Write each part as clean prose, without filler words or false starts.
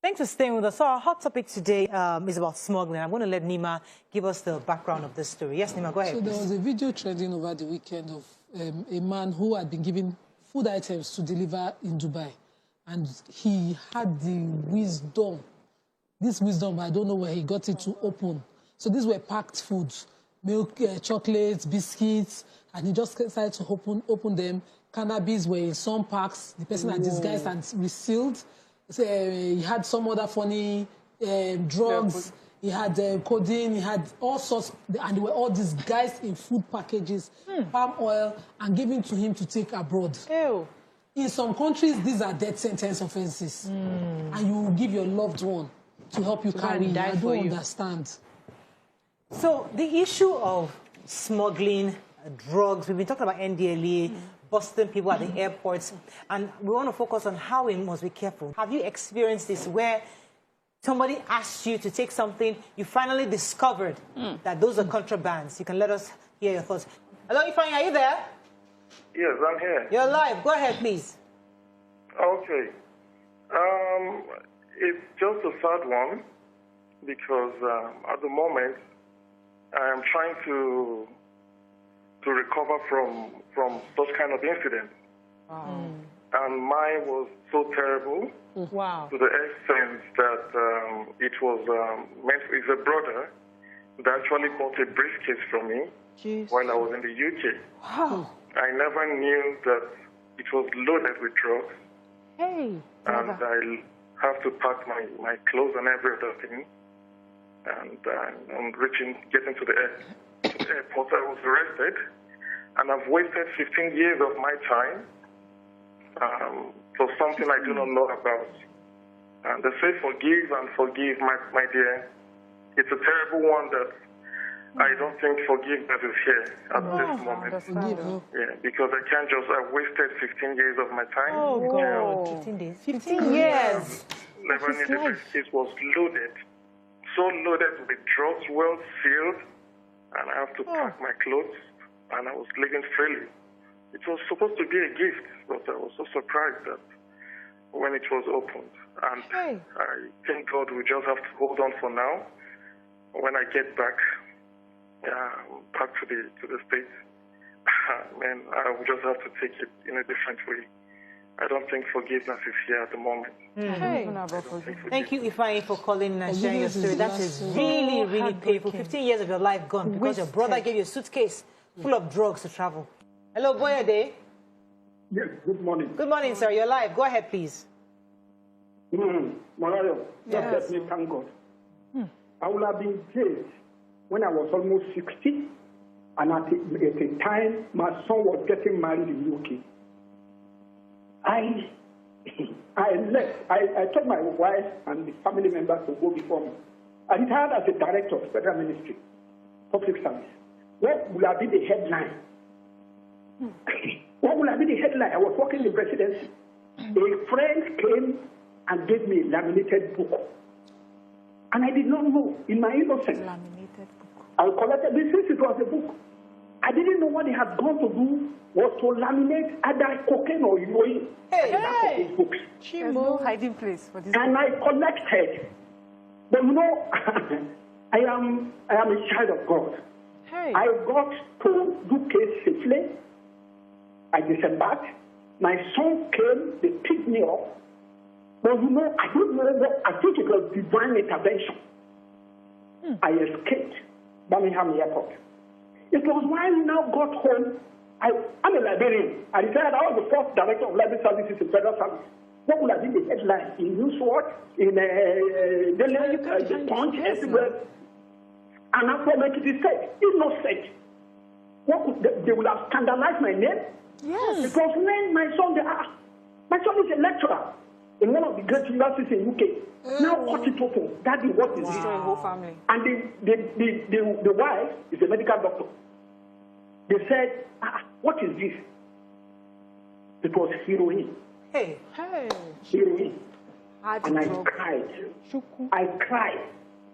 Thanks for staying with us. So our hot topic today is about smuggling. I'm going to let Nima give us the background of this story. Yes, Nima, go ahead. So there was a video trending over the weekend of a man who had been given food items to deliver in Dubai. And he had the wisdom, I don't know where he got it, to open. So these were packed foods, milk, chocolates, biscuits, and he just decided to open them. Cannabis were in some packs. The person had disguised and resealed. So, he had some other funny drugs. He had codeine. He had all sorts, and they were all disguised in food packages, palm oil, and given to him to take abroad. Ew. In some countries, these are death sentence offenses, and you will give your loved one to help you carry. I don't understand. So the issue of smuggling drugs, we've been talking about NDLEA, busting people at the airports, and we want to focus on how we must be careful. Have you experienced this where somebody asked you to take something, you finally discovered that those are contrabands? You can let us hear your thoughts. Hello, Ifeanyi, are you there? Yes, I'm here. You're live. Go ahead, please. Okay. It's just a sad one because at the moment I am trying to recover from such kind of incident. Wow. And mine was so terrible Wow. to the extent that it was it's a brother that actually bought a briefcase from me while I was in the UK. Wow. I never knew that it was loaded with drugs. Hey. And I have to pack my clothes and every other thing. And I'm getting to the airport. I was arrested. And I've wasted 15 years of my time for something I do not know about. And they say forgive and forgive, my dear. It's a terrible one that I don't think forgiveness is here at this moment. Yeah, because I wasted 15 years of my time. Oh, God. 15 days. 15 years. Never knew the briefcase was loaded. So loaded with drugs, well sealed. And I have to pack my clothes. And I was living freely. It was supposed to be a gift, but I was so surprised that when it was opened. And I think God will just have to hold on for now. When I get back to the States, man, I will just have to take it in a different way. I don't think forgiveness is here at the moment. Thank you, Ifeanyi, for calling and sharing your story. That is really, really painful. 15 years of your life gone because your brother gave you a suitcase full of drugs to travel. Hello, Boyade. Yes, good morning. Good morning, sir. You're live. Go ahead, please. Mariah, just let me thank God. I would have been jailed when I was almost 60, and at a time my son was getting married in UK. I left. I told my wife and the family members to go before me. I retired as a director of Federal Ministry, Public Service. What would have been the headline? What would have been the headline? I was working in the presidency. A friend came and gave me a laminated book. And I did not know, in my innocence. Laminated book. I collected this since it was a book. I didn't know what they had gone to do was to laminate either cocaine or heroin. These books. There's no hiding place for this. And I collected. But you know, I am a child of God. I got to UK safely. I disembarked. My son came, they picked me up. But you know, I don't know what, I think it was divine intervention. I escaped Birmingham Airport. It was when I now got home. I'm a librarian. I retired. I was the first director of library services in Federal Service. What would have been the headline in Newswatch, in the Punch, everywhere? And I'm from Ekiti State, innocent. What could they would have scandalized my name? Yes. Because when my son is a lecturer in one of the great universities in UK. Now cut it open. Daddy, what is this? Whole family. And the wife is a medical doctor. They said, what is this? It was heroin. Heroin. And I cried. I cried.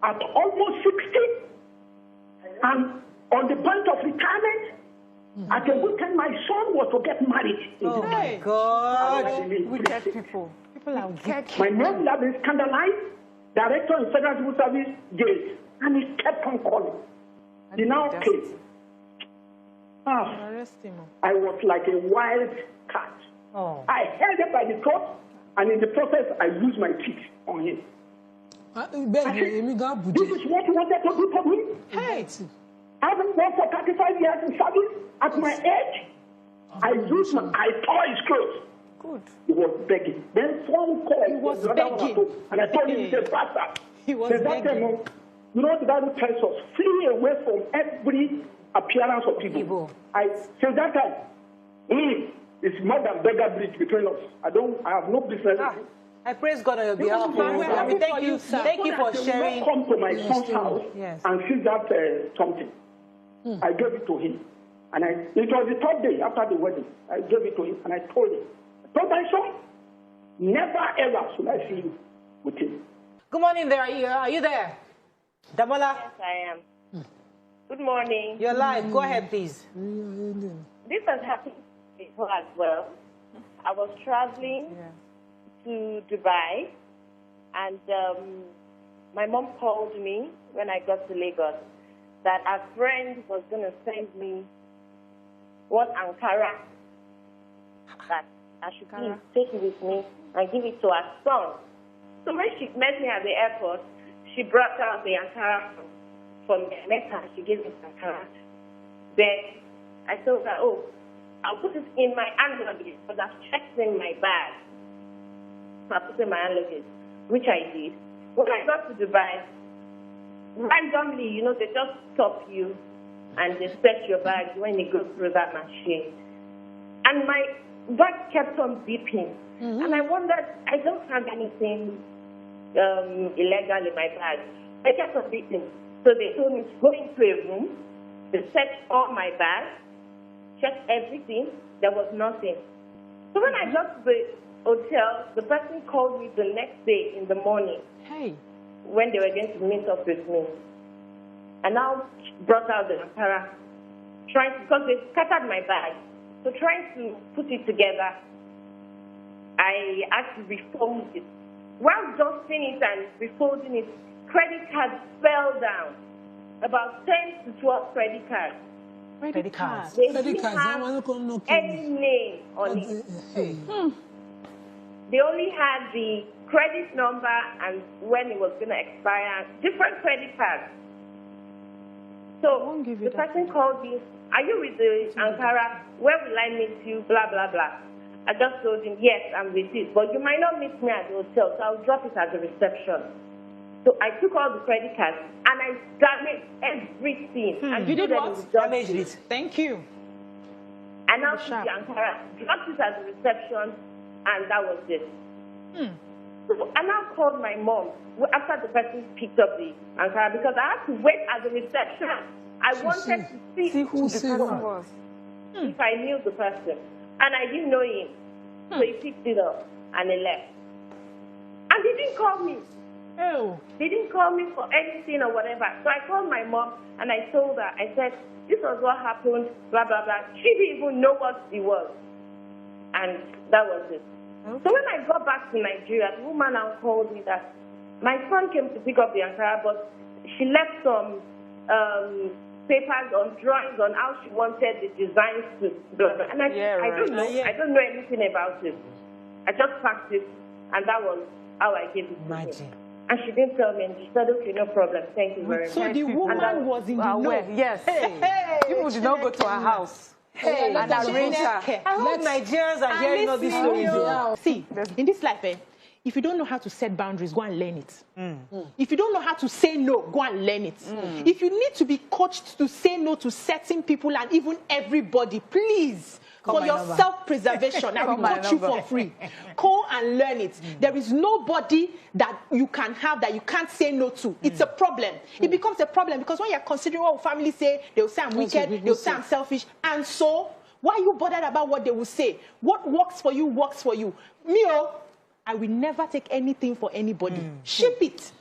At almost 60, and on the point of retirement, at the weekend, my son was to get married. Oh, my God. Wicked people. People are wicked. My mom had been scandalized, director in Federal Civil Service jail, and he kept on calling. He now came. Arrest him. I was like a wild cat. Oh. I held him by the throat, and in the process, I used my teeth on him. I said, this is what you wanted to do for me? Hey. Having worked for 35 years in service, at my age, I tore his clothes. Good. He was begging. Then phone call. He was begging. And I told him, he said, Pastor, he was begging. You know, the Bible tells us, flee away from every appearance of evil. Since that time, it's more than beggar bridge between us. I have no business. I praise God on your behalf. I mean, thank you for sharing. I come to my son's house and see that something. I gave it to him. And it was the third day after the wedding. I gave it to him and I told him, my son, never ever should I see you with him. Good morning there. Are you there? Damola? Yes, I am. Good morning. You're live. Go ahead, please. This has happened before as well. I was traveling to Dubai, and my mom called me when I got to Lagos that a friend was going to send me what Ankara that I should please take it with me and give it to her son. So when she met me at the airport, she brought out the Ankara from me. I met her, she gave me the Ankara. Then I told her, oh, I'll put it in my hand luggage because I've checked in my bag. So I put it in my hand luggage, which I did. When I got to Dubai, randomly, you know, they just stop you and they search your bag when you go through that machine. And my bag kept on beeping. And I wondered, I don't have anything illegal in my bag. I kept on beeping. So they told me to go into a room, they searched all my bags, checked everything, there was nothing. So when I got to the hotel, the person called me the next day in the morning. Hey. When they were going to meet up with me. And now brought out the Ankara, because they scattered my bag. So trying to put it together, I had to refold it. While dusting it and refolding it, credit cards fell down. About 10 to 12 credit cards. Credit cards. They didn't have any name on it. They only had the credit number and when it was going to expire, different credit cards. So the person called me, are you with the Ankara? Where will I meet you? Blah, blah, blah. I just told him, yes, I'm with it. But you might not meet me at the hotel, so I'll drop it at the reception. So I took all the credit cards and I damaged everything. And you did what? Damaged it. Thank you. And now took the Ankara, dropped it at the reception, and that was it. So I now called my mom after the person picked up the Ankara because I had to wait at the reception. I wanted to see who the person was, if I knew the person. And I didn't know him. So he picked it up and he left. And he didn't call me. Oh. They didn't call me for anything or whatever. So I called my mom and I told her, I said, this was what happened, blah, blah, blah. She didn't even know what it was. And that was it. Okay. So when I got back to Nigeria, the woman now called me that my son came to pick up the Ankara, but she left some papers on drawings on how she wanted the designs to blah, blah. And I don't know. I don't know anything about it. I just packed it, and that was how I gave it to her. And she didn't tell me, and she said, okay, no problem, thank you very much. So the woman was in the know. Yes. People did not go to her house. And arrange her. I hope Nigerians are hearing all these stories. See, in this life, if you don't know how to set boundaries, go and learn it. If you don't know how to say no, go and learn it. If you need to be coached to say no to certain people and even everybody, please, for your self-preservation, I will coach you for free. Go and learn it. There is nobody that you can have that you can't say no to. It's a problem. It becomes a problem because when you're considering what family say, they'll say I'm wicked, they'll say I'm selfish. And so, why are you bothered about what they will say? What works for you, works for you. Me, I will never take anything for anybody. Ship it.